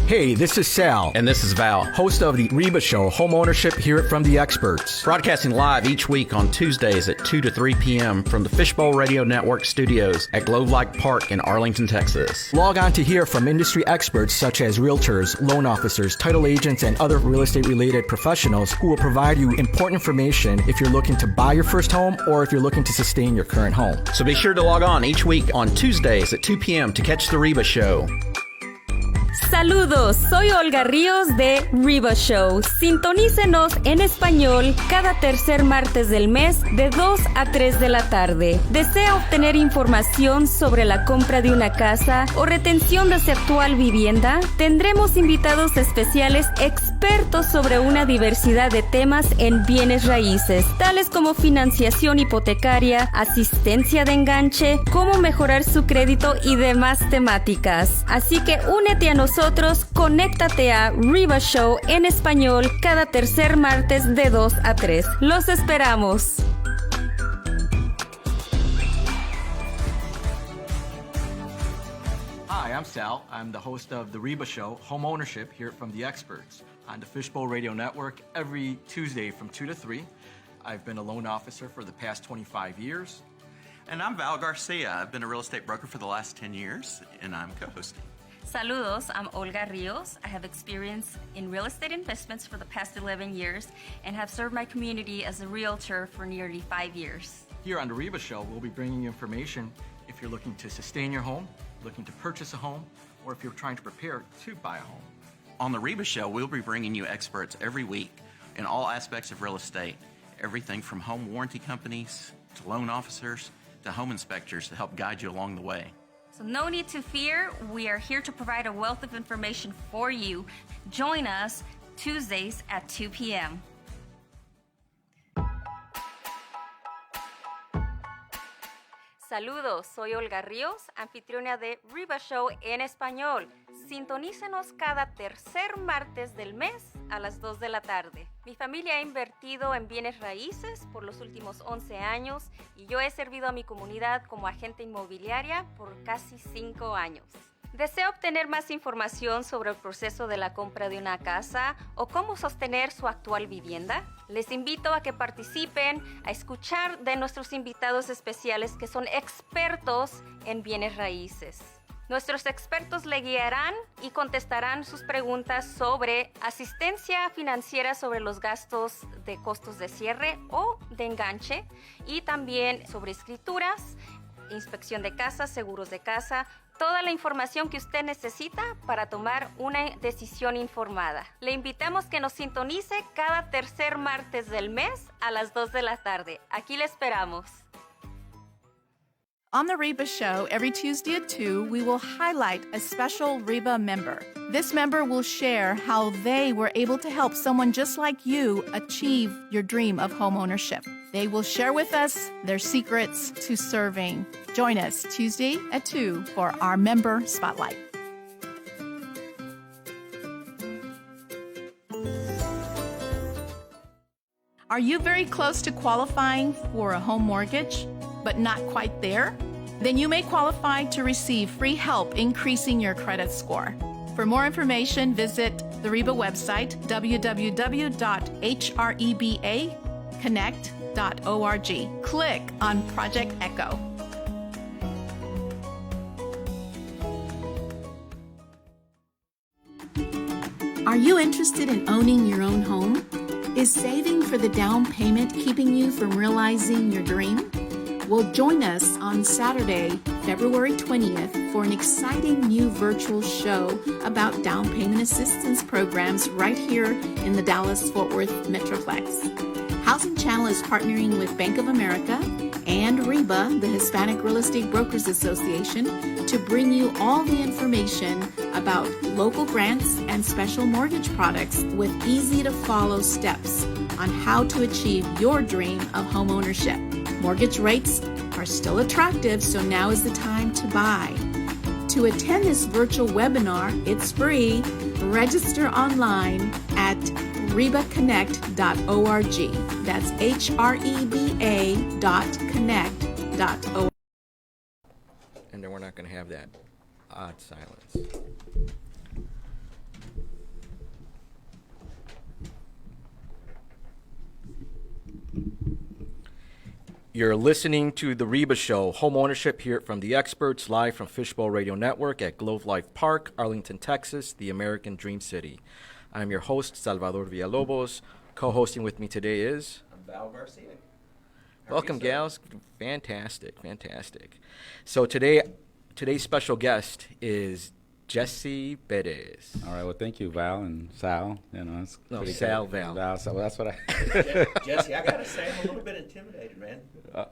Hey, this is Sal. And this is Val, Host of the HREBA Show, Home Ownership, Hear It From the Experts. broadcasting live each week on Tuesdays at 2 to 3 p.m. from the Fishbowl Radio Network studios at Globe Light Park in Arlington, Texas. Log on to hear from industry experts such as realtors, loan officers, title agents, and other real estate-related professionals who will provide you important information if you're looking to buy your first home or if you're looking to sustain your current home. So be sure to log on each week on Tuesdays at 2 p.m. to catch the HREBA Show. Saludos, soy Olga Ríos de HREBA Show. Sintonícenos en español cada tercer martes del mes de 2 a 3 de la tarde. ¿Desea obtener información sobre la compra de una casa o retención de su actual vivienda? Tendremos invitados especiales expertos sobre una diversidad de temas en bienes raíces, tales como financiación hipotecaria, asistencia de enganche, cómo mejorar su crédito y demás temáticas. Así que únete a nosotros, conéctate a HREBA Show en español cada tercer martes de 2 a 3. ¡Los esperamos! Hi, I'm Sal. I'm the host of the HREBA Show, Home Ownership, Hear It From the Experts, on the Fishbowl Radio Network every Tuesday from 2 to 3. I've been a loan officer for the past 25 years. And I'm Val Garcia. I've been a real estate broker for the last 10 years, and I'm co-hosting. Saludos, I'm Olga Ríos. I have experience in real estate investments for the past 11 years and have served my community as a realtor for nearly 5 years. Here on the HREBA Show, we'll be bringing you information if you're looking to sustain your home, looking to purchase a home, or if you're trying to prepare to buy a home. On the HREBA Show, we'll be bringing you experts every week in all aspects of real estate, everything from home warranty companies to loan officers to home inspectors to help guide you along the way. So no need to fear. We are here to provide a wealth of information for you. Join us Tuesdays at 2 p.m. Saludos, soy Olga Ríos, anfitriona de HREBA Show en español. Sintonícenos cada tercer martes del mes a las 2 de la tarde. Mi familia ha invertido en bienes raíces por los últimos 11 años y yo he servido a mi comunidad como agente inmobiliaria por casi 5 años. ¿Desea obtener más información sobre el proceso de la compra de una casa o cómo sostener su actual vivienda? Les invito a que participen, a escuchar de nuestros invitados especiales que son expertos en bienes raíces. Nuestros expertos le guiarán y contestarán sus preguntas sobre asistencia financiera sobre los gastos de costos de cierre o de enganche y también sobre escrituras, inspección de casa, seguros de casa, toda la información que usted necesita para tomar una decisión informada. Le invitamos que nos sintonice cada tercer martes del mes a las 2 de la tarde. Aquí le esperamos. On the HREBA Show, every Tuesday at 2, we will highlight a special HREBA member. This member will share how they were able to help someone just like you achieve your dream of home ownership. They will share with us their secrets to serving. Join us Tuesday at 2 for our Member Spotlight. Are you very close to qualifying for a home mortgage, but not quite there? Then you may qualify to receive free help increasing your credit score. For more information, visit the HREBA website, www.HREBAconnect.org. Click on Project Echo. Are you interested in owning your own home? Is saving for the down payment keeping you from realizing your dream? Well, join us on Saturday, February 20th for an exciting new virtual show about down payment assistance programs right here in the Dallas-Fort Worth Metroplex. Housing Channel is partnering with Bank of America and HREBA, the Hispanic Real Estate Brokers Association, to bring you all the information about local grants and special mortgage products with easy-to-follow steps on how to achieve your dream of home ownership. Mortgage rates are still attractive, so now is the time to buy. To attend this virtual webinar, it's free. Register online at HREBAconnect.org. That's HREBA.connect.org. And then we're not going to have that odd silence. You're listening to the HREBA Show, home ownership here from the experts, live from Fishbowl Radio Network at Globe Life Park, Arlington, Texas, the American Dream City. I'm your host, Salvador Villalobos. Co-hosting with me today is... I'm Val Garcia. Welcome, gals. Fantastic, fantastic. So today's special guest is Jesse Perez. All right. Well, thank you, Val and Sal. You know, it's No, pretty Sal, good. Val. Val, Sal. Well, that's what I. Jesse, I gotta say, I'm a little bit intimidated, man.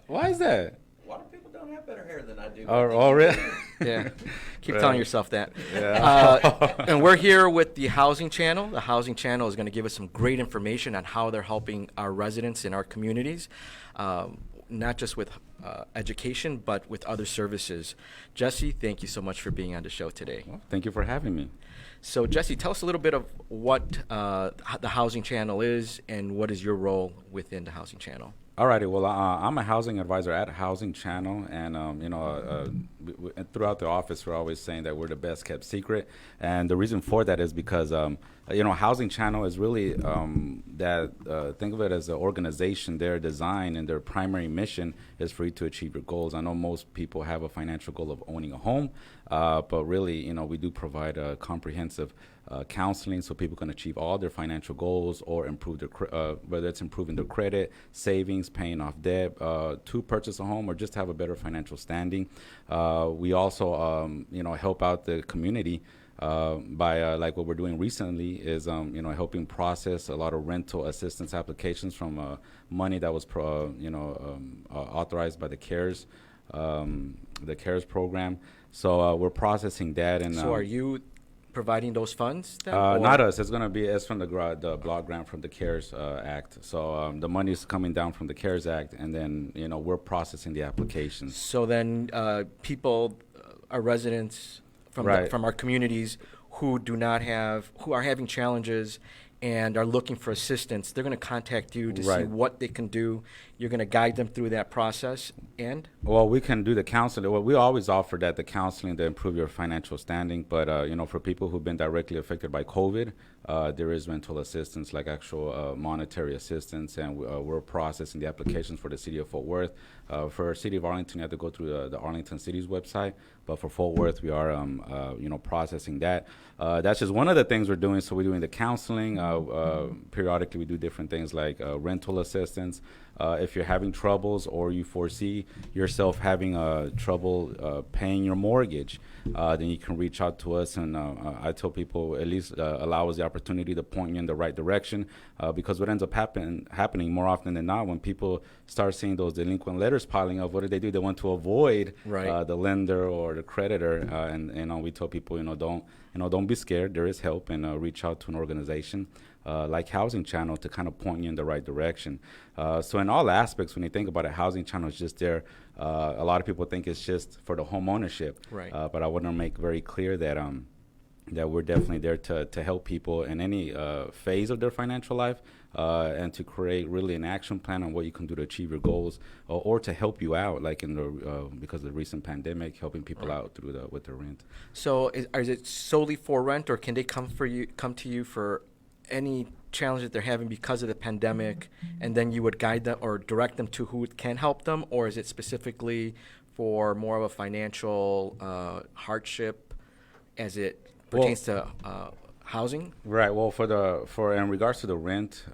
Why is that? A lot of people don't have better hair than I do. Oh, really? Yeah. Keep Right. telling yourself that. Yeah. And we're here with the Housing Channel. The Housing Channel is going to give us some great information on how they're helping our residents in our communities, not just with education, but with other services. Jesse, thank you so much for being on the show today. Well, thank you for having me. So, Jesse, tell us a little bit of what the Housing Channel is and what is your role within the Housing Channel. All righty. Well, I'm a housing advisor at Housing Channel, and throughout the office, we're always saying that we're the best kept secret. And the reason for that is because Housing Channel is really think of it as an organization. Their design and their primary mission is for you to achieve your goals. I know most people have a financial goal of owning a home, but really, we do provide a comprehensive counseling so people can achieve all their financial goals or improve their whether it's improving their credit, savings, paying off debt to purchase a home or just have a better financial standing. We also help out the community by like what we're doing recently is helping process a lot of rental assistance applications from money that was authorized by the CARES program. So we're processing that. And So are you providing those funds then? Not us. It's from the block grant from the CARES Act. So the money is coming down from the CARES Act, and then we're processing the applications. So then people, our residents from Right. from our communities who are having challenges and are looking for assistance, they're going to contact you to see Right. what they can do. You're going to guide them through that process. And Well, we can do the counseling. Well, we always offer that the counseling to improve your financial standing. But for people who've been directly affected by COVID, there is rental assistance, like actual monetary assistance, and we're processing the applications for the city of Fort Worth. For city of Arlington, you have to go through the Arlington City's website. But for Fort Worth, we are processing that. That's just one of the things we're doing. So we're doing the counseling. Periodically, we do different things like rental assistance. If you're having troubles or you foresee yourself having trouble paying your mortgage, then you can reach out to us. And I tell people at least allow us the opportunity to point you in the right direction, because what ends up happening more often than not, when people start seeing those delinquent letters piling up, what do? They want to avoid Right. the lender or the creditor. And we tell people, don't be scared. There is help, and reach out to an organization like Housing Channel to kind of point you in the right direction. So in all aspects, when you think about it, Housing Channel is just there. A lot of people think it's just for the home ownership, Right. But I want to make very clear that that we're definitely there to help people in any phase of their financial life, and to create really an action plan on what you can do to achieve your goals, or to help you out, like in the because of the recent pandemic, helping people Right. out with their rent. so is it solely for rent, or can they come to you for any challenge that they're having because of the pandemic, and then you would guide them or direct them to who can help them? Or is it specifically for more of a financial hardship as it pertains to housing? Right. Well, in regards to the rent,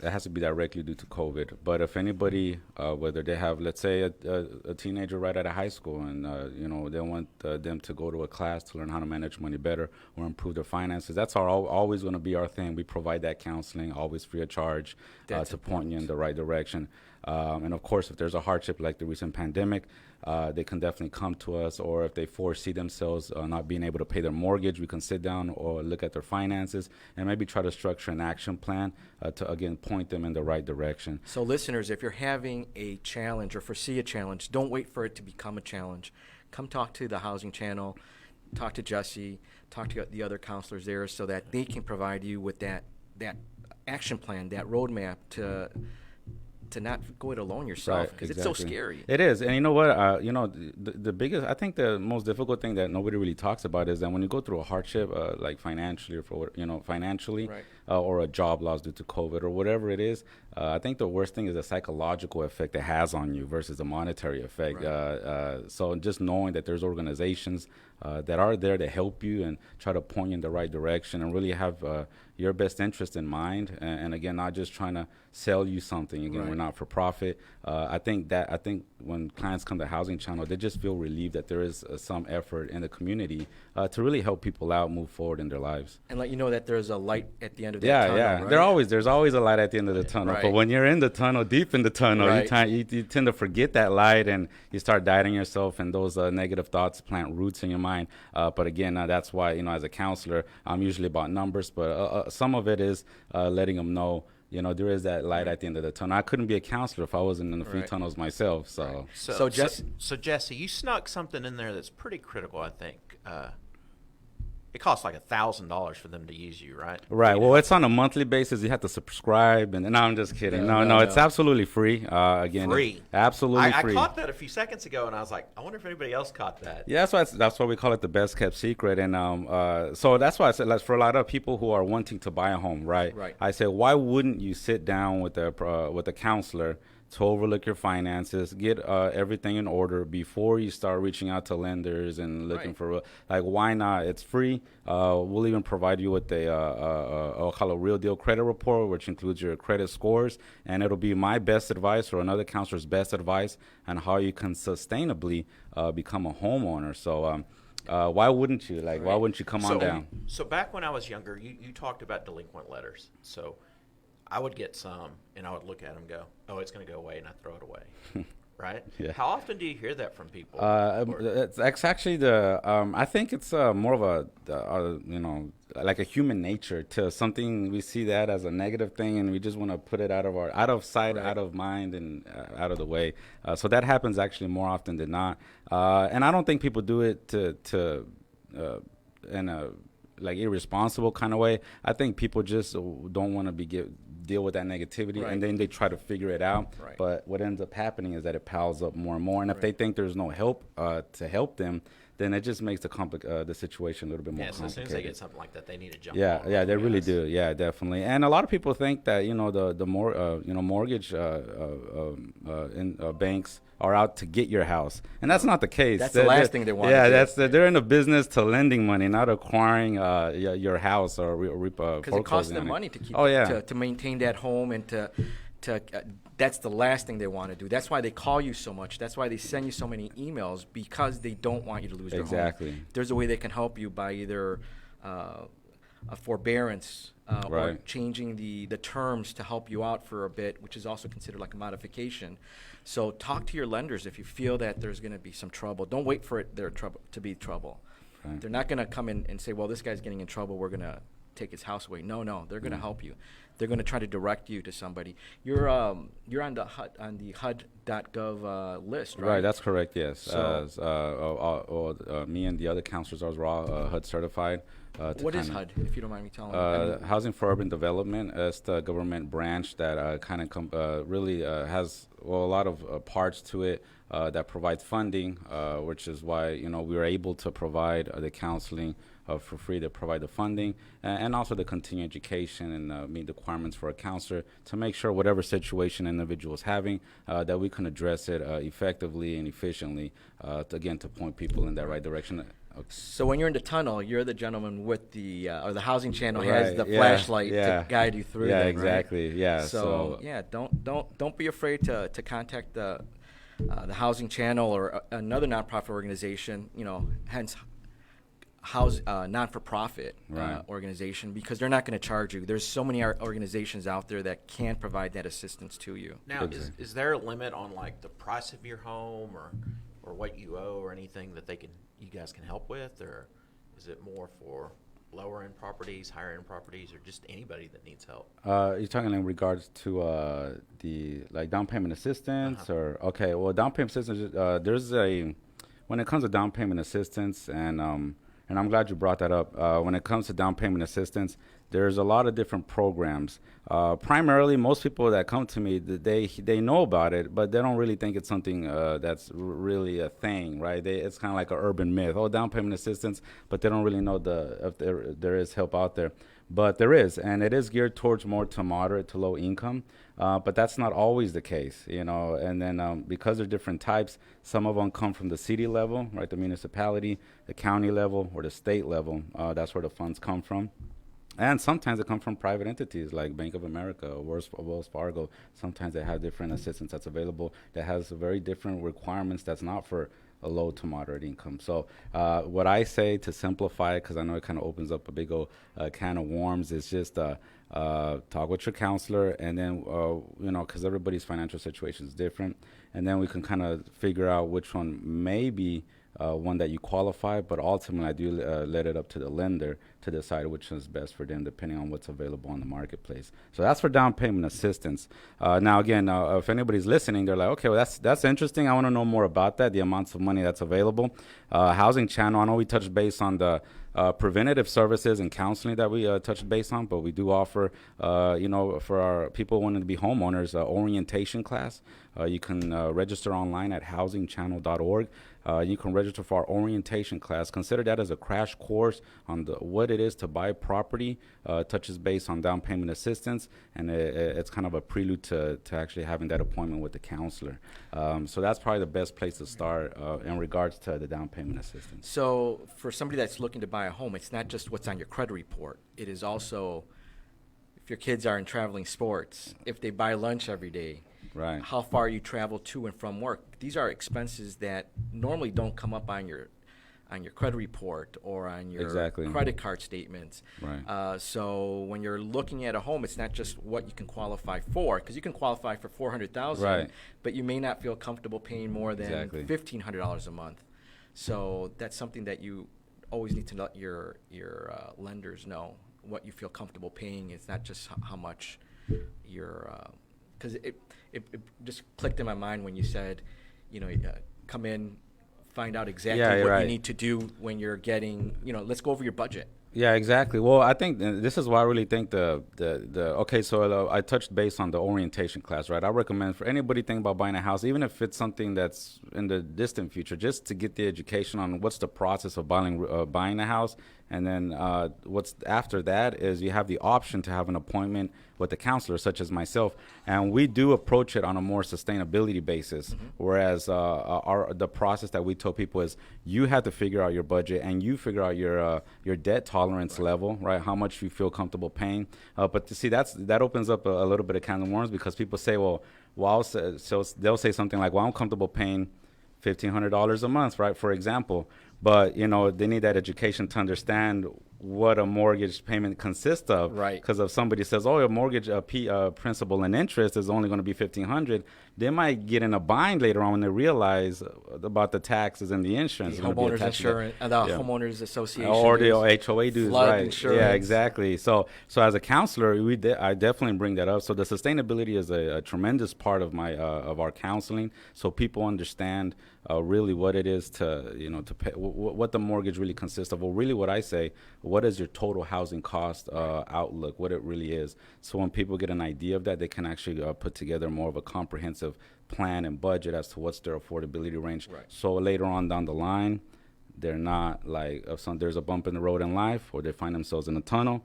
it has to be directly due to COVID. But if anybody, whether they have, let's say, a teenager right out of high school, and they want them to go to a class to learn how to manage money better or improve their finances, that's always going to be our thing. We provide that counseling, always free of charge, That's to point you in the right direction. And of course, if there's a hardship like the recent pandemic, they can definitely come to us. Or if they foresee themselves not being able to pay their mortgage, we can sit down or look at their finances and maybe try to structure an action plan to, again, point them in the right direction. So listeners, if you're having a challenge or foresee a challenge, don't wait for it to become a challenge. Come talk to the Housing Channel, talk to Jesse, talk to the other counselors there, so that they can provide you with that action plan, that roadmap to not go it alone yourself, because it's so scary. It is. And you know what, the biggest, I think the most difficult thing that nobody really talks about is that when you go through a hardship, like financially, financially, Right. or a job loss due to COVID or whatever it is. I think the worst thing is the psychological effect it has on you versus the monetary effect. Right. So just knowing that there's organizations that are there to help you and try to point you in the right direction and really have your best interest in mind. And again, not just trying to sell you something. Again, we're not for profit. I think when clients come to Housing Channel, they just feel relieved that there is some effort in the community to really help people out move forward in their lives. And let you know that there's a light at the end of the tunnel. Yeah. Right? There's always a light at the end of the tunnel. Right. But when you're in the tunnel, deep in the tunnel, you tend to forget that light and you start doubting yourself, and those negative thoughts plant roots in your mind. But again, that's why, as a counselor, I'm usually about numbers, but some of it is letting them know, there is that light at the end of the tunnel. I couldn't be a counselor if I wasn't in the few tunnels myself. So Jesse, you snuck something in there that's pretty critical, I think. It costs like $1,000 for them to use you, right? Right. Well, it's on a monthly basis. You have to subscribe, and no, I'm just kidding. No, it's absolutely free. Again, free. Absolutely free. I caught that a few seconds ago, and I was like, I wonder if anybody else caught that. Yeah, that's why we call it the best kept secret. And so that's why I said, like, for a lot of people who are wanting to buy a home, right? I said, why wouldn't you sit down with a counselor to overlook your finances, get everything in order before you start reaching out to lenders and looking for, why not? It's free. We'll even provide you with I'll call a real deal credit report, which includes your credit scores, and it'll be my best advice or another counselor's best advice on how you can sustainably become a homeowner. So why wouldn't you? Why wouldn't you come on down? So back when I was younger, you talked about delinquent letters. So I would get some, and I would look at them and go, oh, it's going to go away, and I throw it away, right? Yeah. How often do you hear that from people? It's actually I think it's more of like a human nature to something. We see that as a negative thing, and we just want to put it out of sight, out of mind, and out of the way. So that happens actually more often than not. And I don't think people do it in a irresponsible kind of way. I think people just don't want to deal with that negativity, and then they try to figure it out. But what ends up happening is that it piles up more and more. And if they think there's no help to help them, then it just makes the situation a little bit more complicated. So as soon as they get something like that, they need to jump. Yeah, they really do. Yeah, definitely. And a lot of people think that mortgage banks are out to get your house, and that's not the case. That's the last thing they want. Yeah, they're in the business to lending money, not acquiring your house or because it costs them money to keep to maintain that home and to that's the last thing they want to do. That's why they call you so much. That's why they send you so many emails, because they don't want you to lose your home. Exactly. There's a way they can help you by either a forbearance or changing the terms to help you out for a bit, which is also considered like a modification. So talk to your lenders if you feel that there's going to be some trouble. Don't wait for there to be trouble. Right. They're not going to come in and say, well, this guy's getting in trouble, we're going to take his house away. No, they're going to help you. They're going to try to direct you to somebody. You're on the HUD.gov list, right? Right, that's correct. Yes. So, me and the other counselors are all HUD certified. What is HUD, if you don't mind me telling me? Housing for Urban Development. It's the government branch that really has a lot of parts to it that provides funding, which is why we are able to provide the counseling for free. They provide the funding and also the continuing education and meet the requirements for a counselor to make sure whatever situation an individual is having, that we can address it effectively and efficiently, to point people in that right direction. Okay. So when you're in the tunnel, you're the gentleman with or the Housing Channel has the flashlight to guide you through. Yeah, them, exactly. Right? Yeah. So don't be afraid to contact the Housing Channel or another nonprofit organization. Hence non-for-profit organization, because they're not going to charge you. There's so many organizations out there that can provide that assistance to you. Now, is there a limit on the price of your home or what you owe or anything that you guys can help with, or is it more for lower end properties, higher end properties, or just anybody that needs help? You're talking in regards to the down payment assistance, or down payment assistance. When it comes to down payment assistance, and I'm glad you brought that up. When it comes to down payment assistance, there's a lot of different programs. Primarily, most people that come to me, they know about it, but they don't really think it's something that's really a thing, right? It's kind of like an urban myth. Down payment assistance, but they don't really know if there is help out there. But there is, and it is geared towards more to moderate to low income. But that's not always the case, you know. And then because there are different types, some of them come from the city level, right, the municipality, the county level, or the state level. That's where the funds come from. And sometimes they come from private entities like Bank of America or Wells Fargo. Sometimes they have different assistance that's available that has very different requirements that's not for a low to moderate income. So what I say to simplify it, because I know it kind of opens up a big old can of worms, is just talk with your counselor, and then, you know, because everybody's financial situation is different. And then we can kind of figure out which one may be one that you qualify, but ultimately I do let it up to the lender to decide which is best for them depending on what's available on the marketplace. So that's for down payment assistance. Now again, if anybody's listening, they're like, okay, well that's interesting. I want to know more about that, the amounts of money that's available. Housing Channel, I know we touched base on the preventative services and counseling that we touched base on, but we do offer, you know, for our people wanting to be homeowners, orientation class. You can register online at housingchannel.org. You can register for our orientation class. Consider that as a crash course on what it is to buy property, touches base on down payment assistance, and it's kind of a prelude to actually having that appointment with the counselor. So that's probably the best place to start in regards to the down payment assistance. So for somebody that's looking to buy a home, it's not just what's on your credit report. It is also if your kids are in traveling sports, if they buy lunch every day, right, how far you travel to and from work. These are expenses that normally don't come up on your credit report or on your credit card statements. Right. So when you're looking at a home, it's not just what you can qualify for, because you can qualify for $400,000, right, but you may not feel comfortable paying more than $1,500 a month. So that's something that you always need to let your lenders know what you feel comfortable paying. It's not just how much you're because it just clicked in my mind when you said, you know, come in, find out exactly what you need to do when you're getting, you know, let's go over your budget. Yeah, exactly. Well, I think this is why I really think okay, so I touched base on the orientation class, right? I recommend for anybody thinking about buying a house, even if it's something that's in the distant future, just to get the education on what's the process of buying a house. And then what's after that is you have the option to have an appointment with a counselor, such as myself. And we do approach it on a more sustainability basis, whereas the process that we tell people is you have to figure out your budget and you figure out your debt tolerance level, right? How much you feel comfortable paying. But to see, that opens up a little bit of can of worms, because people say, well, so they'll say something like, well, I'm comfortable paying $1,500 a month, right, for example. But, you know, they need that education to understand what a mortgage payment consists of. Right. Because if somebody says, oh, your mortgage principal and interest is only going to be $1,500, they might get in a bind later on when they realize about the taxes and the insurance. The homeowners insurance, the homeowners association, or the HOA dues, flood right? insurance. Yeah, exactly. So as a counselor, I definitely bring that up. So the sustainability is a tremendous part of of our counseling, so people understand really what it is to pay, what the mortgage really consists of. Well, really, what I say, what is your total housing cost outlook? What it really is. So when people get an idea of that, they can actually put together more of a comprehensive plan and budget as to what's their affordability range. Right. So later on down the line, they're not like, if there's a bump in the road in life or they find themselves in a tunnel,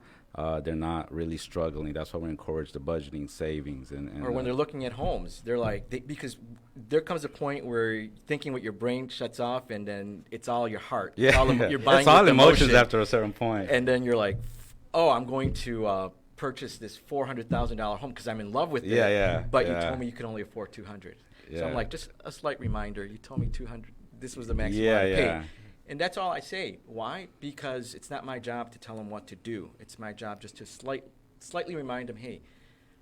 they're not really struggling. That's why we encourage the budgeting, savings, and or when they're looking at homes, they're like, because there comes a point where thinking with your brain shuts off, and then it's all your heart. Yeah, it's all, you're buying it's all with emotions emotion. after a certain point. And then you're like, oh, I'm going to purchase this $400,000 home because I'm in love with it. Yeah. But you told me you could only afford $200. Yeah. So I'm like, just a slight reminder. You told me $200. This was the maximum I paid. Yeah. And that's all I say. Why? Because it's not my job to tell them what to do. It's my job just to slightly remind them, hey,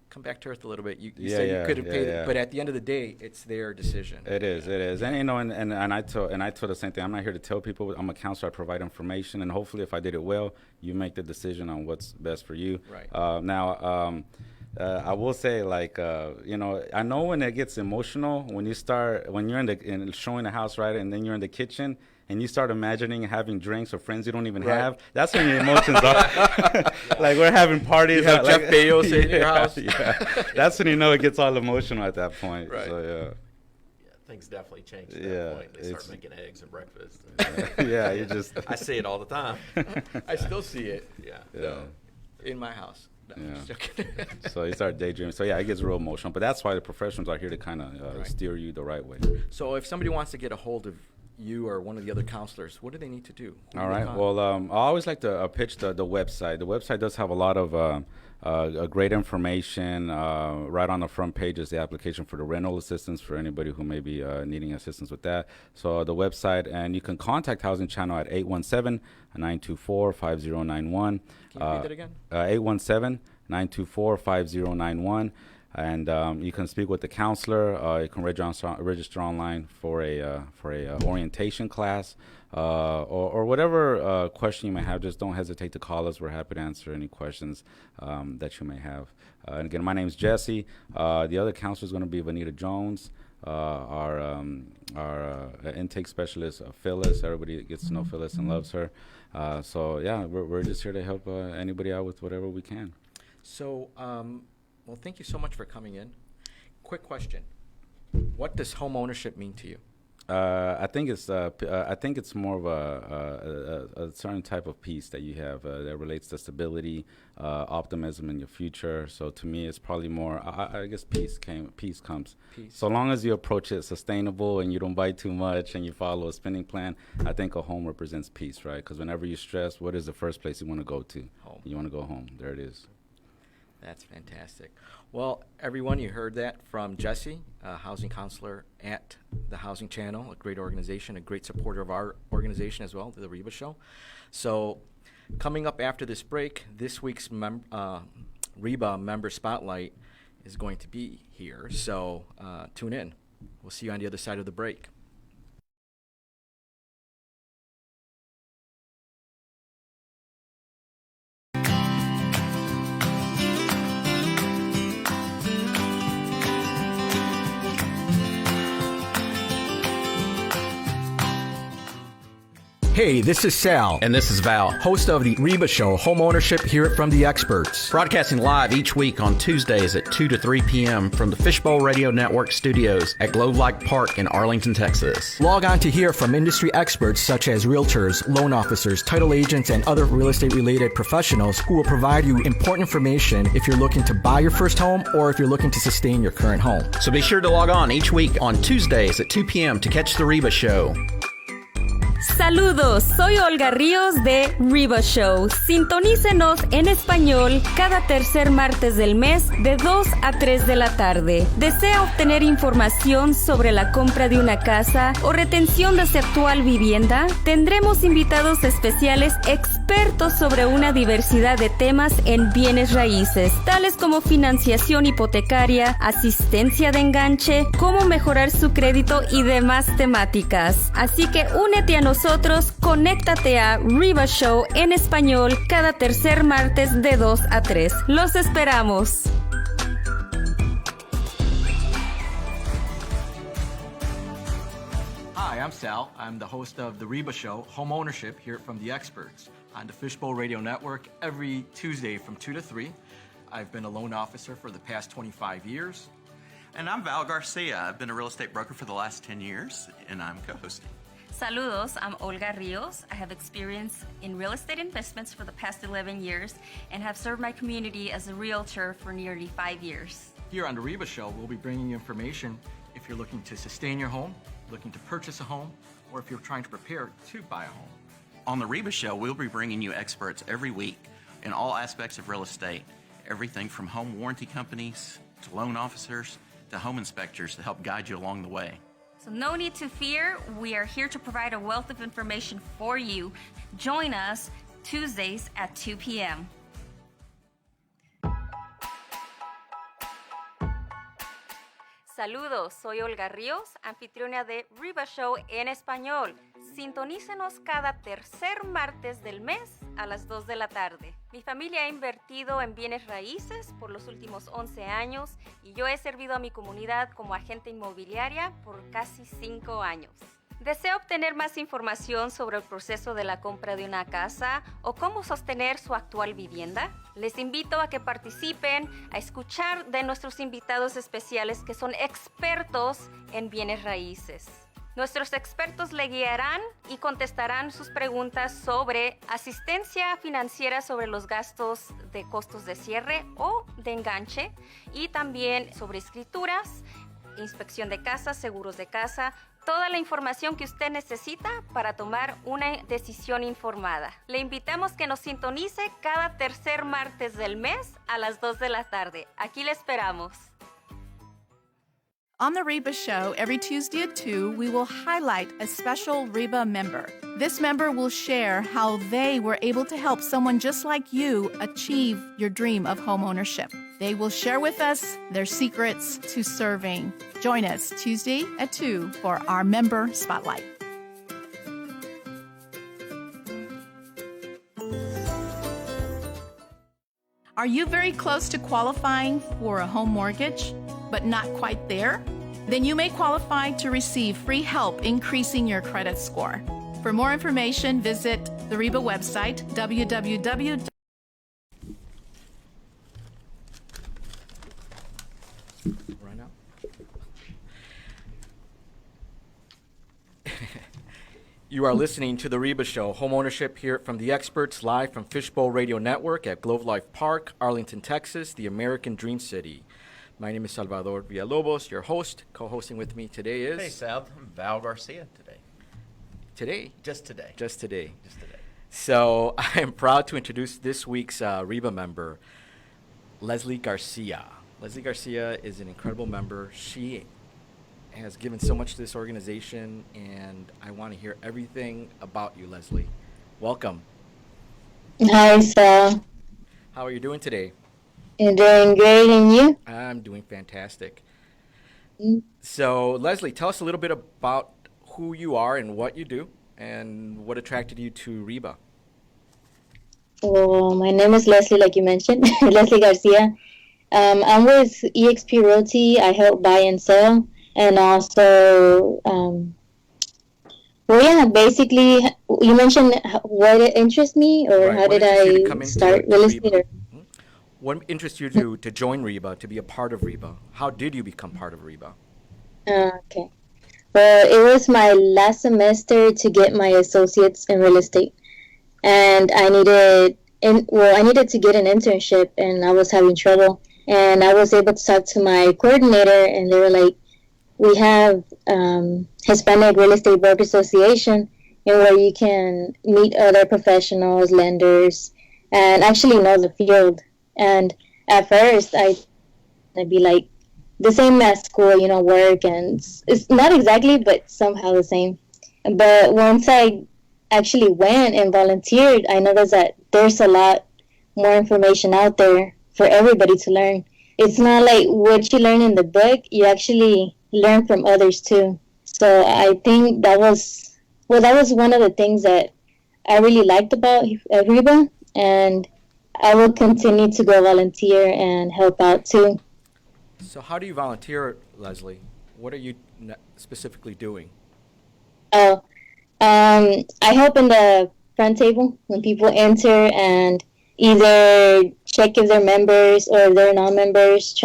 come back to earth a little bit. You said you could have paid it, but at the end of the day, it's their decision. It is. And you know, and I told the same thing. I'm not here to tell people. I'm a counselor. I provide information, and hopefully, if I did it well, you make the decision on what's best for you. Right. I will say, like, you know, I know when it gets emotional when you're in showing the house, right, and then you're in the kitchen. And you start imagining having drinks or friends you don't even have. That's when your emotions are. Like, we're having parties. You have Jeff Bezos in your house. Yeah. That's when you know it gets all emotional at that point. Right. So, yeah, things definitely change at that point. They start making eggs and breakfast. Yeah, you just. I see it all the time. I still see it. Yeah. in my house. No, I'm just joking. So you start daydreaming. So yeah, it gets real emotional. But that's why the professionals are here to kind of Right. steer you the right way. So if somebody wants to get a hold of you or one of the other counselors, what do they need to do? Who All do they right. contact? Well, I always like to pitch the website. The website does have a lot of great information. Right on the front page is the application for the rental assistance for anybody who may be needing assistance with that. So the website, and you can contact Housing Channel at 817-924-5091. Can you repeat that again? 817-924-5091. And you can speak with the counselor. You can register online for a orientation class, or whatever question you may have. Just don't hesitate to call us. We're happy to answer any questions that you may have. And again, my name's Jesse. The other counselor is going to be Vanita Jones. Our intake specialist, Phyllis. Everybody gets to know Phyllis and loves her. So yeah, we're just here to help anybody out with whatever we can. So, well, thank you so much for coming in. Quick question. What does home ownership mean to you? I think it's more of a certain type of peace that you have that relates to stability, optimism in your future. So to me, it's probably more. I guess peace comes. Peace. So long as you approach it sustainable and you don't buy too much and you follow a spending plan, I think a home represents peace, right? Because whenever you're stressed, what is the first place you want to go to? Home. You want to go home. There it is. That's fantastic. Well, everyone, you heard that from Jesse, a housing counselor at the Housing Channel, a great organization, a great supporter of our organization as well, the HREBA Show. So coming up after this break, this week's HREBA Member Spotlight is going to be here. So tune in. We'll see you on the other side of the break. Hey, this is Sal, And this is Val. host of the HREBA Show, Home Ownership Hear It From the Experts. Broadcasting live each week on Tuesdays at 2 to 3 p.m. from the Fishbowl Radio Network studios at Globe Light Park in Arlington, Texas. Log on to hear from industry experts such as realtors, loan officers, title agents, and other real estate related professionals who will provide you important information if you're looking to buy your first home or if you're looking to sustain your current home. So be sure to log on each week on Tuesdays at 2 p.m. to catch the HREBA Show. Saludos, soy Olga Ríos de HREBA Show. Sintonícenos en español cada tercer martes del mes de 2 a 3 de la tarde. ¿Desea obtener información sobre la compra de una casa o retención de su actual vivienda? Tendremos invitados especiales expertos sobre una diversidad de temas en bienes raíces, tales como financiación hipotecaria, asistencia de enganche, cómo mejorar su crédito y demás temáticas. Así que únete a nosotros, conéctate a HREBA Show en español cada tercer martes de 2 a 3. ¡Los esperamos! Hi, I'm Sal. I'm the host of the HREBA Show, Home Ownership, Hear It From the Experts, on the Fishbowl Radio Network every Tuesday from 2 to 3. I've been a loan officer for the past 25 years. And I'm Val Garcia. I've been a real estate broker for the last 10 years, and I'm co-hosting. Saludos, I'm Olga Ríos. I have experience in real estate investments for the past 11 years and have served my community as a realtor for nearly 5 years. Here on the HREBA Show, we'll be bringing you information if you're looking to sustain your home, looking to purchase a home, or if you're trying to prepare to buy a home. On the HREBA Show, we'll be bringing you experts every week in all aspects of real estate, everything from home warranty companies to loan officers to home inspectors to help guide you along the way. So no need to fear. We are here to provide a wealth of information for you. Join us Tuesdays at 2 p.m. Saludos, soy Olga Ríos, anfitriona de HREBA Show en español. Sintonícenos cada tercer martes del mes a las 2 de la tarde. Mi familia ha invertido en bienes raíces por los últimos 11 años y yo he servido a mi comunidad como agente inmobiliaria por casi 5 años. ¿Desea obtener más información sobre el proceso de la compra de una casa o cómo sostener su actual vivienda? Les invito a que participen, a escuchar de nuestros invitados especiales que son expertos en bienes raíces. Nuestros expertos le guiarán y contestarán sus preguntas sobre asistencia financiera sobre los gastos de costos de cierre o de enganche y también sobre escrituras, inspección de casa, seguros de casa, toda la información que usted necesita para tomar una decisión informada. Le invitamos que nos sintonice cada tercer martes del mes a las 2 de la tarde. Aquí le esperamos. On the HREBA Show, every Tuesday at 2, we will highlight a special HREBA member. This member will share how they were able to help someone just like you achieve your dream of homeownership. They will share with us their secrets to serving. Join us Tuesday at 2 for our Member Spotlight. Are you very close to qualifying for a home mortgage, but not quite there? Then you may qualify to receive free help increasing your credit score. For more information, visit the HREBA website, www. Right now. You are listening to the HREBA Show, homeownership here from the experts, live from Fishbowl Radio Network at Globe Life Park, Arlington, Texas, the American Dream City. My name is Salvador Villalobos, your host. Co-hosting with me today is... Hey, Sal. I'm Val Garcia today. Today? Just today. Just today. Just today. So I am proud to introduce this week's HREBA member, Leslie Garcia. Leslie Garcia is an incredible member. She has given so much to this organization, and I want to hear everything about you, Leslie. Welcome. Hi, Sal. How are you doing today? You're doing great, and you? I'm doing fantastic. Mm. So, Leslie, tell us a little bit about who you are and what you do, and what attracted you to HREBA. Well, my name is Leslie, like you mentioned, Leslie Garcia. I'm with eXp Realty. I help buy and sell, and also, basically, you mentioned what interests me, or Right. how What did interests you to I come into start real estate? HREBA? What interests you to join HREBA, to be a part of HREBA? How did you become part of HREBA? Okay. Well, it was my last semester to get my associates in real estate, and I needed to get an internship, and I was having trouble. And I was able to talk to my coordinator, and they were like, "We have Hispanic Real Estate Broker Association, and where you can meet other professionals, lenders, and actually know the field." And at first, I'd be like, the same as school, work, and it's not exactly, but somehow the same. But once I actually went and volunteered, I noticed that there's a lot more information out there for everybody to learn. It's not like what you learn in the book, you actually learn from others too. So I think that was one of the things that I really liked about HREBA, and I will continue to go volunteer and help out too. So how do you volunteer, Leslie? What are you specifically doing? Oh, I help in the front table when people enter, and either check if they're members or if they're non-members,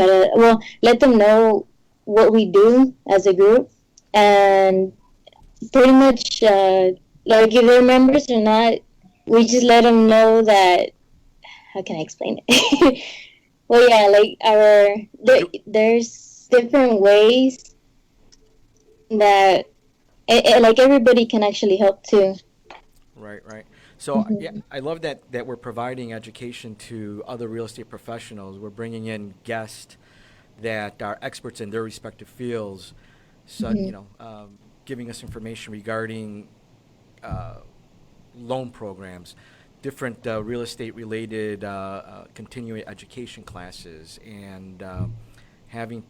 let them know what we do as a group, and pretty much like if they're members or not, we just let them know that, how can I explain it? Well, yeah, like there's different ways that like everybody can actually help too. Right. So yeah, I love that we're providing education to other real estate professionals. We're bringing in guests that are experts in their respective fields, so giving us information regarding loan programs, different real estate related continuing education classes, and having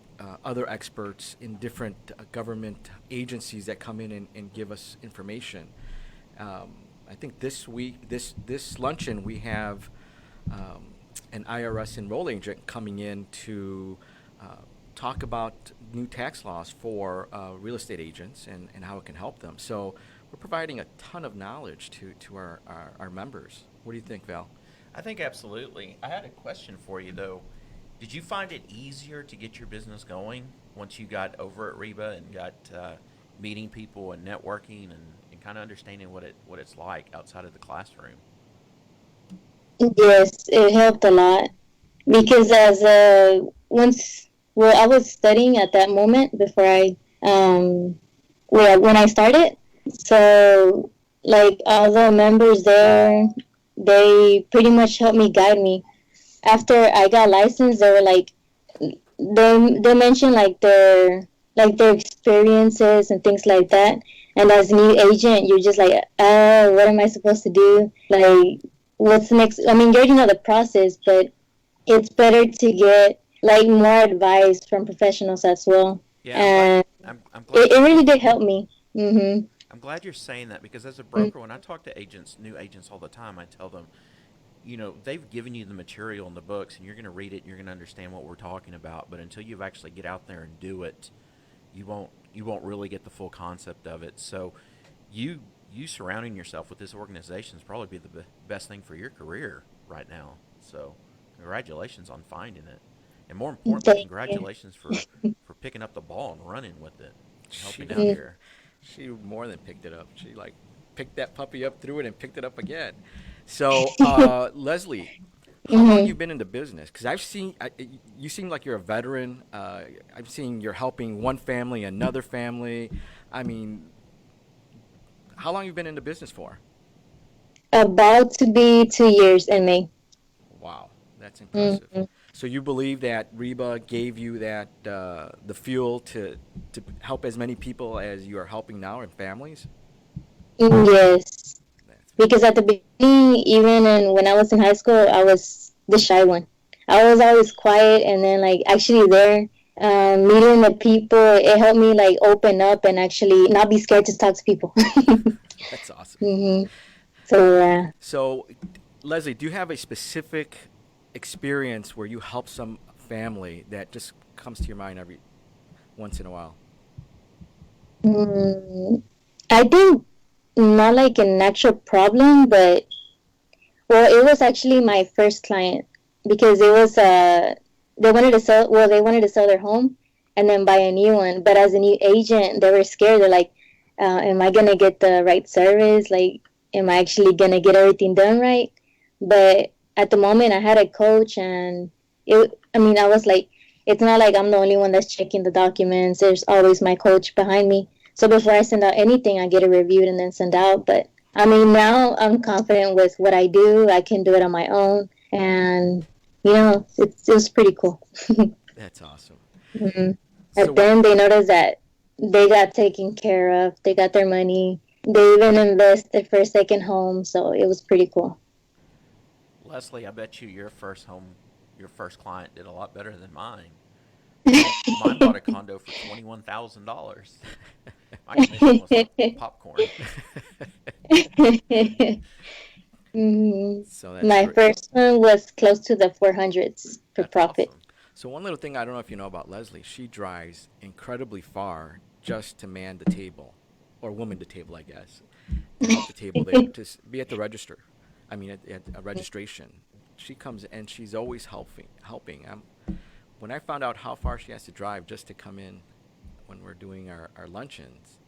other experts in different government agencies that come in and give us information. I think this luncheon we have an IRS enroll agent coming in to talk about new tax laws for real estate agents and how it can help them. So we're providing a ton of knowledge to our members. What do you think, Val? I think absolutely. I had a question for you, though. Did you find it easier to get your business going once you got over at HREBA and got meeting people and networking and kind of understanding what it's like outside of the classroom. Yes, it helped a lot because I was studying at that moment before when I started. So like all the members there, they pretty much helped me guide me. After I got licensed, they were like they mentioned like their experiences and things like that. And as a new agent, you're just like, oh, what am I supposed to do? Like, what's next? I mean, you already know the process, but it's better to get like more advice from professionals as well. Yeah, And I'm glad. it really did help me. I'm glad you're saying that because as a broker, when I talk to new agents all the time, I tell them, they've given you the material in the books and you're going to read it and you're going to understand what we're talking about. But until you actually get out there and do it, you won't really get the full concept of it. So you surrounding yourself with this organization is probably be the best thing for your career right now. So congratulations on finding it. And more importantly, congratulations for picking up the ball and running with it, helping out here. She more than picked it up. She like picked that puppy up, threw it, and picked it up again. So, Leslie, how long you been in the business? Because you seem like you're a veteran. I've seen you're helping one family, another family. I mean, how long you been in the business for? About to be 2 years in May. Wow, that's impressive. So you believe that HREBA gave you that the fuel to help as many people as you are helping now and families? Yes, because at the beginning, even when I was in high school, I was the shy one. I was always quiet, and then like actually there, meeting the people, it helped me like open up and actually not be scared to talk to people. That's awesome. So, Leslie, do you have a specific experience where you help some family that just comes to your mind every once in a while? I think not like an actual problem, but it was actually my first client because it was they wanted to sell their home and then buy a new one. But as a new agent, they were scared. They're like, am I gonna get the right service? Like, am I actually gonna get everything done right? But at the moment, I had a coach, and I was like, it's not like I'm the only one that's checking the documents. There's always my coach behind me. So before I send out anything, I get it reviewed and then send out. But I mean, now I'm confident with what I do. I can do it on my own, and it was pretty cool. That's awesome. But then they noticed that they got taken care of. They got their money. They even invested for a second home, so it was pretty cool. Leslie, I bet you your first client did a lot better than mine. Mine bought a condo for $21,000. My commission was like popcorn. So that's my great. first one was close to the 400s for That's profit. awesome. So one little thing I don't know if you know about Leslie, she drives incredibly far just to man the table, or woman the table, I guess, to help the table there, to be at the register. I mean, at a registration. She comes and she's always helping. When I found out how far she has to drive just to come in when we're doing our luncheons,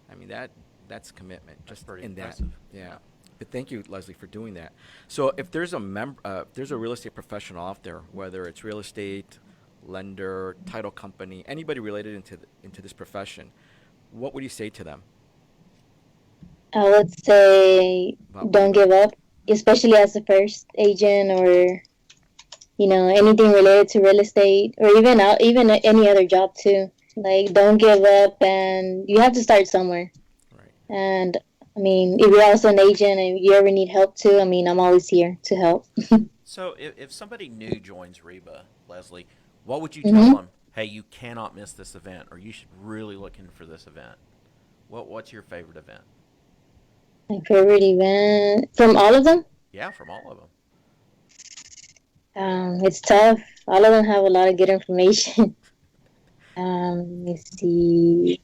I mean, that's commitment. That's just pretty in impressive. that. Yeah. But thank you, Leslie, for doing that. So if there's a real estate professional out there, whether it's real estate, lender, title company, anybody related into this profession, what would you say to them? I would say don't give up, especially as a first agent or anything related to real estate or even any other job too. Like, don't give up, and you have to start somewhere. Right. And I mean, if you're also an agent and you ever need help too, I mean, I'm always here to help. So if somebody new joins HREBA, Leslie, what would you tell them? Hey, you cannot miss this event, or you should really look in for this event. What's your favorite event? My favorite event from all of them? Yeah, from all of them. It's tough. All of them have a lot of good information. Let me see.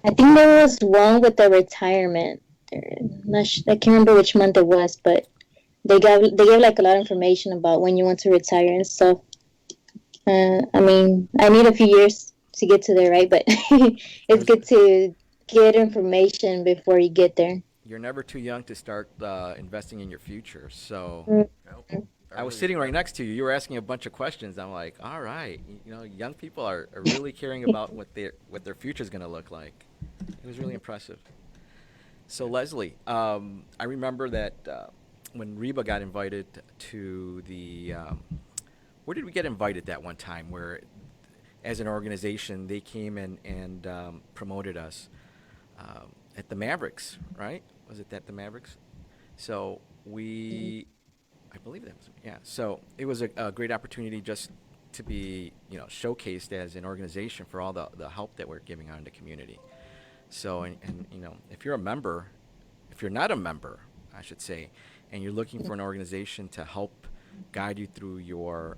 I think there was one with the retirement. I can't remember which month it was, but they gave like a lot of information about when you want to retire and stuff. I mean, I need a few years to get to there, right? But it's good to get information before you get there. You're never too young to start investing in your future. So Nope. I was sitting right next to you. You were asking a bunch of questions. I'm like, all right, young people are really caring about what their future is going to look like. It was really impressive. So Leslie, I remember that when REBA got invited to the, where did we get invited that one time? Where, as an organization, they came and promoted us at the Mavericks, right? Was it at the Mavericks? So I believe that was, yeah. So it was a great opportunity just to be, showcased as an organization for all the help that we're giving out in the community. So, and if you're not a member, I should say, and you're looking for an organization to help guide you through your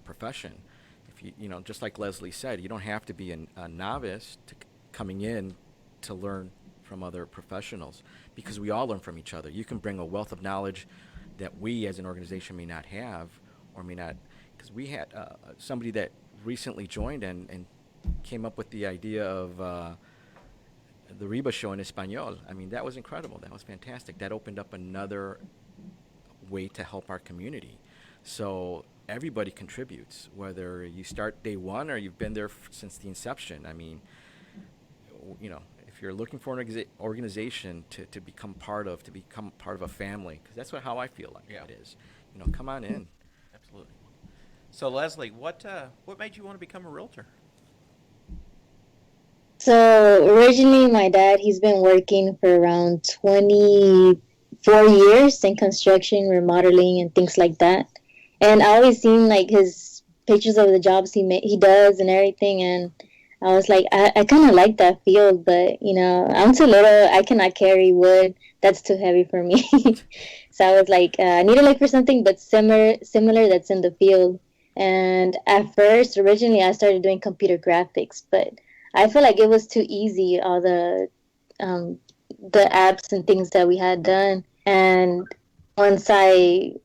profession, if you, just like Leslie said, you don't have to be a novice coming in to learn from other professionals, because we all learn from each other. You can bring a wealth of knowledge that we as an organization may not have, or may not, because we had somebody that recently joined and came up with the idea of the HREBA Show in Espanol. I mean, that was incredible. That was fantastic. That opened up another way to help our community. So everybody contributes, whether you start day one or you've been there since the inception. I mean, if you're looking for an organization to become part of a family, because that's how I feel like it is. Come on in. Absolutely. So Leslie, what made you want to become a realtor? So originally my dad, he's been working for around 24 years in construction, remodeling, and things like that. And I always seen like his pictures of the jobs he does and everything, and I was like, I kind of like that field, but I'm too little. I cannot carry wood. That's too heavy for me. So I was like, I need to look for something but similar that's in the field. And at first, originally, I started doing computer graphics, but I feel like it was too easy, all the apps and things that we had done. And once I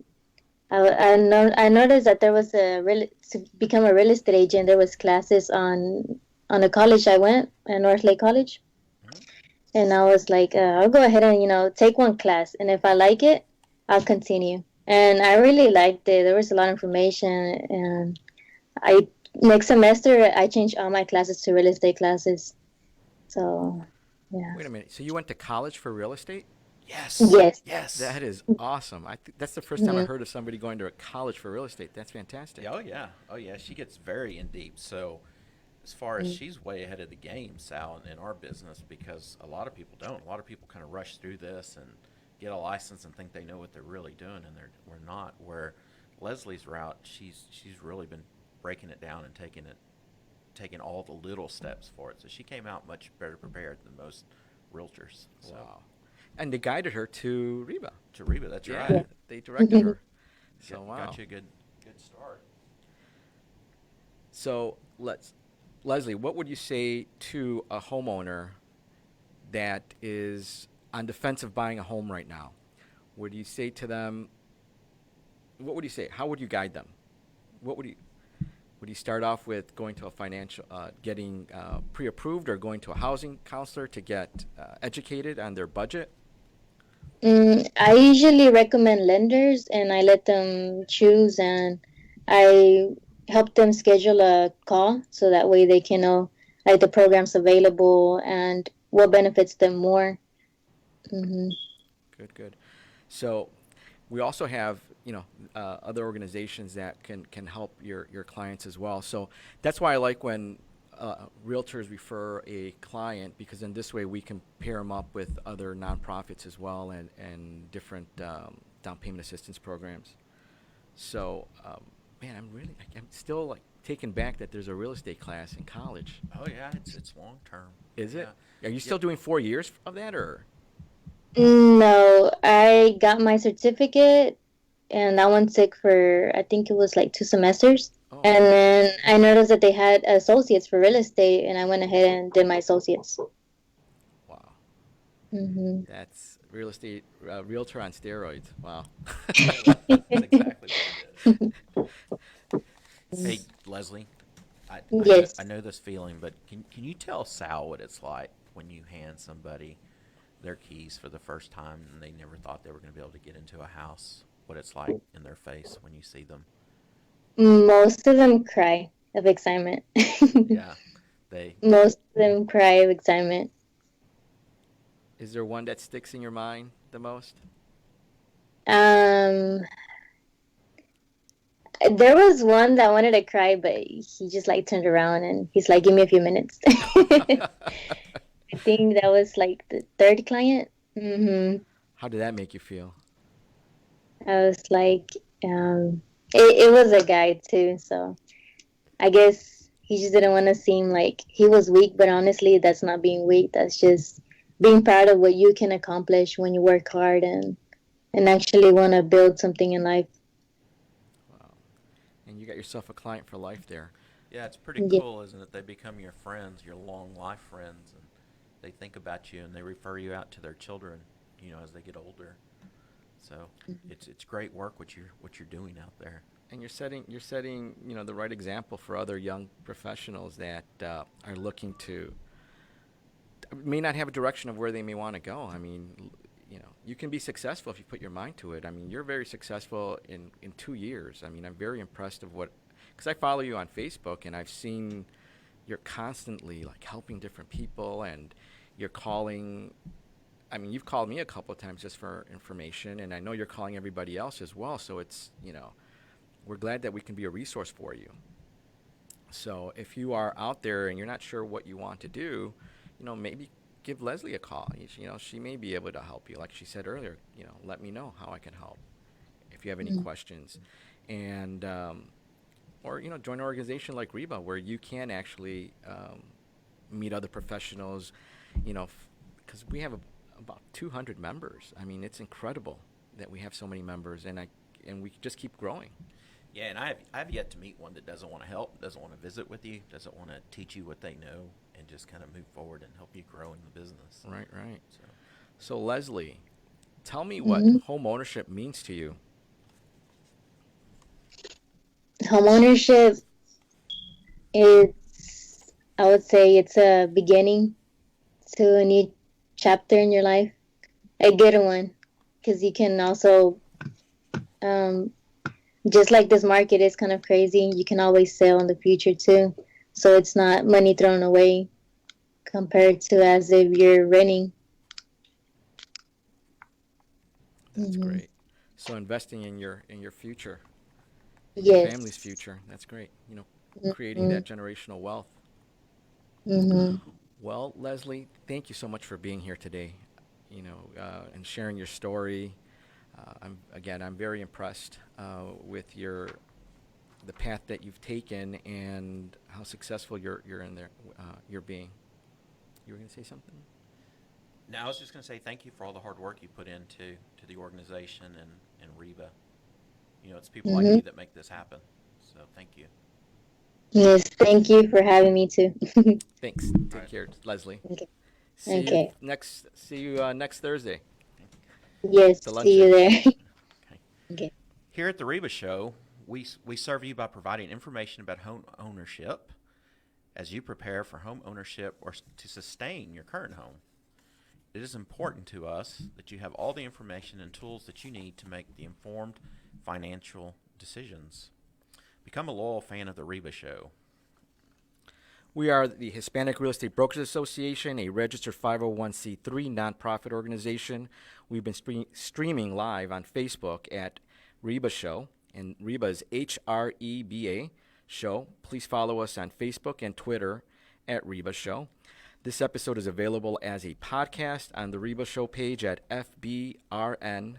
noticed that there was to become a real estate agent, there was classes on a college I went, at North Lake College. And I was like, I'll go ahead and, take one class. And if I like it, I'll continue. And I really liked it. There was a lot of information. And next semester, I changed all my classes to real estate classes. So, yeah. Wait a minute. So you went to college for real estate? Yes. Yes. That is awesome. That's the first time I heard of somebody going to a college for real estate. That's fantastic. Oh yeah. She gets very in deep. So as far as she's way ahead of the game, Sal, in our business, because a lot of people don't. A lot of people kind of rush through this and get a license and think they know what they're really doing, and we're not. Where Leslie's route, she's really been breaking it down and taking all the little steps for it. So she came out much better prepared than most realtors. So. Wow. And they guided her to REBA. To REBA, that's right. right. They directed her. So wow. Got you a good start. So Leslie, what would you say to a homeowner that is on the fence of buying a home right now? Would you say to them, what would you say? How would you guide them? Would you start off with going to a financial, getting pre-approved, or going to a housing counselor to get educated on their budget? I usually recommend lenders, and I let them choose, and I help them schedule a call so that way they can know like the programs available and what benefits them more. Mm-hmm. Good. So we also have other organizations that can help your clients as well. So that's why I like when realtors refer a client, because in this way we can pair them up with other nonprofits as well, and different down payment assistance programs. So man, I'm still like taken back that there's a real estate class in college. Oh yeah, it's long term. Is it? Are you still doing 4 years of that, or? No, I got my certificate, and that one took for, I think it was like 2 semesters. Oh. And then I noticed that they had associates for real estate, and I went ahead and did my associates. Wow. Mm-hmm. That's real estate, realtor on steroids. Wow. That's exactly what it is. Hey, Leslie, Yes. I know this feeling, but can you tell Sal what it's like when you hand somebody their keys for the first time and they never thought they were going to be able to get into a house? What it's like in their face when you see them? Most of them cry of excitement. Yeah, they. Most of them cry of excitement. Is there one that sticks in your mind the most? There was one that wanted to cry, but he just like turned around and he's like, "Give me a few minutes." I think that was like the third client. How did that make you feel? I was like, it was a guy too, so I guess he just didn't want to seem like he was weak, but honestly, that's not being weak. That's just being proud of what you can accomplish when you work hard and actually want to build something in life. Wow. And you got yourself a client for life there. Yeah, it's pretty cool, isn't it? They become your friends, your long life friends, and they think about you and they refer you out to their children, as they get older. So it's great work what you're doing out there. And you're setting the right example for other young professionals that are looking to may not have a direction of where they may want to go. I mean, you can be successful if you put your mind to it. I mean, you're very successful in 2 years. I mean, I'm very impressed of because I follow you on Facebook and I've seen you're constantly like helping different people and you're calling. I mean, you've called me a couple of times just for information, and I know you're calling everybody else as well. So it's, we're glad that we can be a resource for you. So if you are out there and you're not sure what you want to do, maybe give Leslie a call. She may be able to help you. Like she said earlier, let me know how I can help if you have any questions. And, or, join an organization like HREBA where you can actually meet other professionals, because we have about 200 members. I mean, it's incredible that we have so many members, and we just keep growing. Yeah, and I've yet to meet one that doesn't want to help, doesn't want to visit with you, doesn't want to teach you what they know, and just kind of move forward and help you grow in the business. Right. So Leslie, tell me what home ownership means to you. Home ownership I would say it's a beginning to a new chapter in your life, a good one, because you can also, just like this market is kind of crazy, you can always sell in the future too. So it's not money thrown away compared to as if you're renting. That's great. So investing in your future, Yes. your family's future. That's great. Creating that generational wealth. Well, Leslie, thank you so much for being here today, and sharing your story. I'm very impressed with the path that you've taken and how successful you're in there. You're being. You were going to say something? No, I was just going to say thank you for all the hard work you put into the organization and HREBA. It's people like you that make this happen. So thank you. Yes, thank you for having me too. Thanks. Take care, Leslie. Okay. See you next Thursday. Yes, see you there. Okay. Here at the HREBA Show, we serve you by providing information about home ownership as you prepare for home ownership or to sustain your current home. It is important to us that you have all the information and tools that you need to make the informed financial decisions. Become a loyal fan of the HREBA Show. We are the Hispanic Real Estate Brokers Association, a registered 501c3 nonprofit organization. We've been streaming live on Facebook at HREBA Show, and HREBA is HREBA Show. Please follow us on Facebook and Twitter at HREBA Show. This episode is available as a podcast on the HREBA Show page at fbrn.us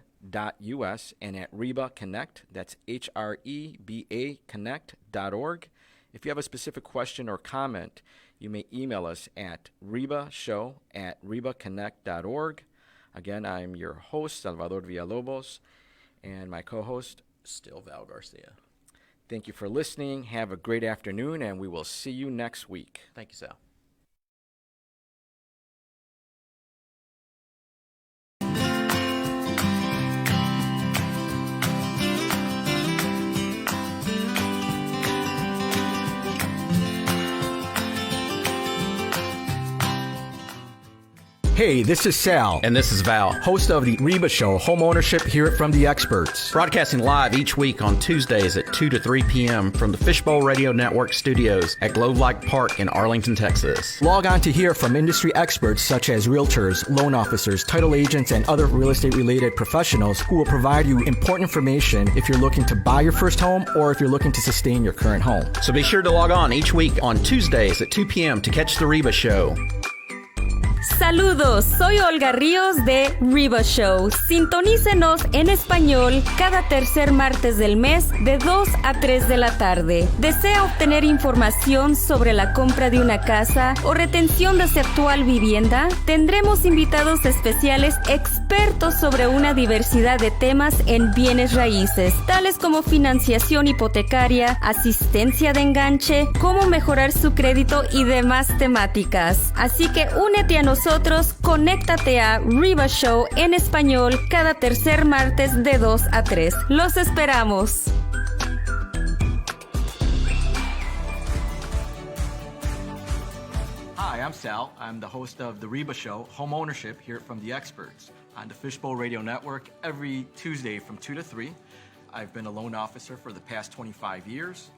and at HREBA Connect. That's HREBA Connect.org. If you have a specific question or comment, you may email us at rebashow@rebaconnect.org. Again, I'm your host, Salvador Villalobos, and my co-host, Still Val Garcia. Thank you for listening. Have a great afternoon, and we will see you next week. Thank you, Sal. Hey, this is Sal, And this is Val, host of the HREBA Show, Home Ownership Hear It From the Experts. broadcasting live each week on Tuesdays at 2 to 3 p.m. from the Fishbowl Radio Network studios at Glove-Like Park in Arlington, Texas. Log on to hear from industry experts such as realtors, loan officers, title agents, and other real estate-related professionals who will provide you important information if you're looking to buy your first home or if you're looking to sustain your current home. So be sure to log on each week on Tuesdays at 2 p.m. to catch the HREBA Show. Saludos, soy Olga Ríos de HREBA Show. Sintonícenos en español cada tercer martes del mes de 2 a 3 de la tarde. ¿Desea obtener información sobre la compra de una casa o retención de su actual vivienda? Tendremos invitados especiales expertos sobre una diversidad de temas en bienes raíces, tales como financiación hipotecaria, asistencia de enganche, cómo mejorar su crédito y demás temáticas. Así que únete a nosotros, conéctate a HREBA Show en español cada tercer martes de 2 a 3. ¡Los esperamos! Hi, I'm Sal. I'm the host of the HREBA Show, Home Ownership Hear It From the Experts, on the Fishbowl Radio Network every Tuesday from 2 to 3. I've been a loan officer for the past 25 years.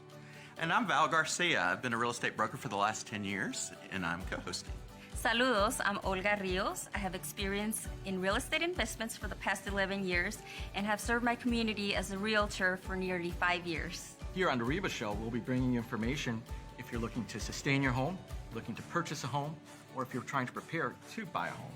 And I'm Val Garcia. I've been a real estate broker for the last 10 years, and I'm co-hosting. Saludos, I'm Olga Ríos. I have experience in real estate investments for the past 11 years and have served my community as a realtor for nearly 5 years. Here on the HREBA Show, we'll be bringing you information if you're looking to sustain your home, looking to purchase a home, or if you're trying to prepare to buy a home.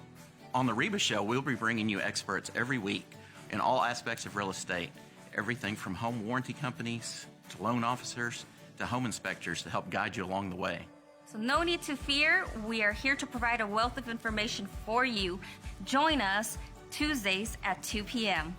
On the HREBA Show, we'll be bringing you experts every week in all aspects of real estate, everything from home warranty companies to loan officers to home inspectors to help guide you along the way. So no need to fear. We are here to provide a wealth of information for you. Join us Tuesdays at 2 p.m.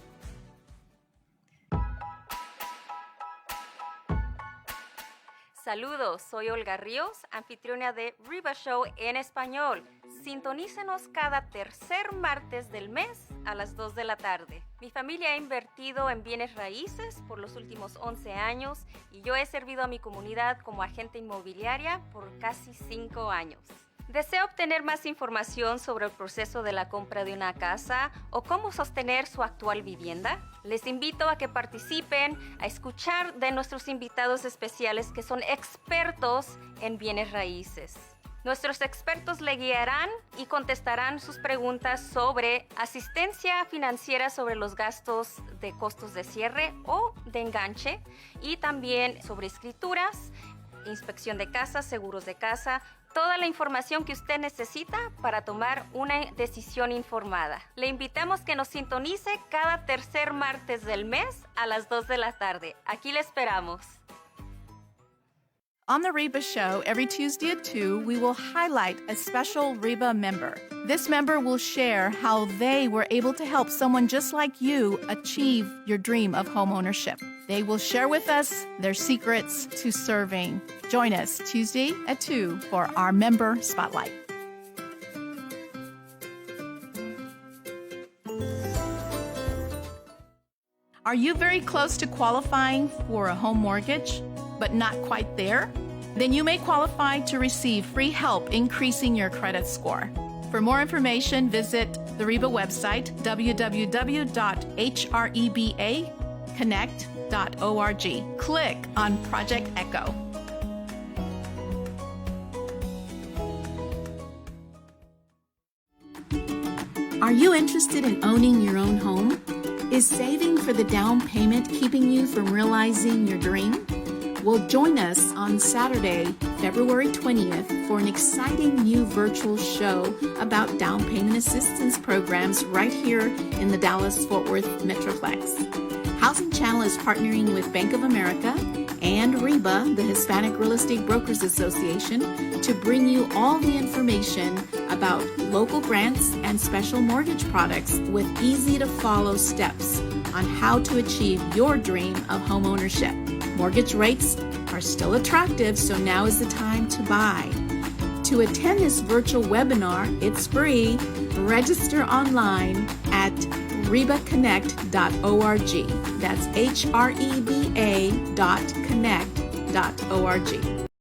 Saludos, soy Olga Ríos, anfitriona de HREBA Show en español. Sintonícenos cada tercer martes del mes a las 2 de la tarde. Mi familia ha invertido en bienes raíces por los últimos 11 años y yo he servido a mi comunidad como agente inmobiliaria por casi 5 años. ¿Desea obtener más información sobre el proceso de la compra de una casa o cómo sostener su actual vivienda? Les invito a que participen, a escuchar de nuestros invitados especiales que son expertos en bienes raíces. Nuestros expertos le guiarán y contestarán sus preguntas sobre asistencia financiera sobre los gastos de costos de cierre o de enganche y también sobre escrituras, inspección de casa, seguros de casa, toda la información que usted necesita para tomar una decisión informada. Le invitamos que nos sintonice cada tercer martes del mes a las 2 de la tarde. Aquí le esperamos. On the HREBA Show, every Tuesday at 2, we will highlight a special HREBA member. This member will share how they were able to help someone just like you achieve your dream of homeownership. They will share with us their secrets to serving. Join us Tuesday at 2 for our Member Spotlight. Are you very close to qualifying for a home mortgage, but not quite there? Then you may qualify to receive free help increasing your credit score. For more information, visit the HREBA website, www.hrebaconnect.org. Click on Project Echo. Are you interested in owning your own home? Is saving for the down payment keeping you from realizing your dream? Well, join us on Saturday, February 20th for an exciting new virtual show about down payment assistance programs right here in the Dallas-Fort Worth Metroplex. Housing Channel is partnering with Bank of America and HREBA, the Hispanic Real Estate Brokers Association, to bring you all the information about local grants and special mortgage products with easy-to-follow steps on how to achieve your dream of homeownership. Mortgage rates are still attractive, so now is the time to buy. To attend this virtual webinar, it's free. Register online at HREBAconnect.org. That's HREBA.connect.org.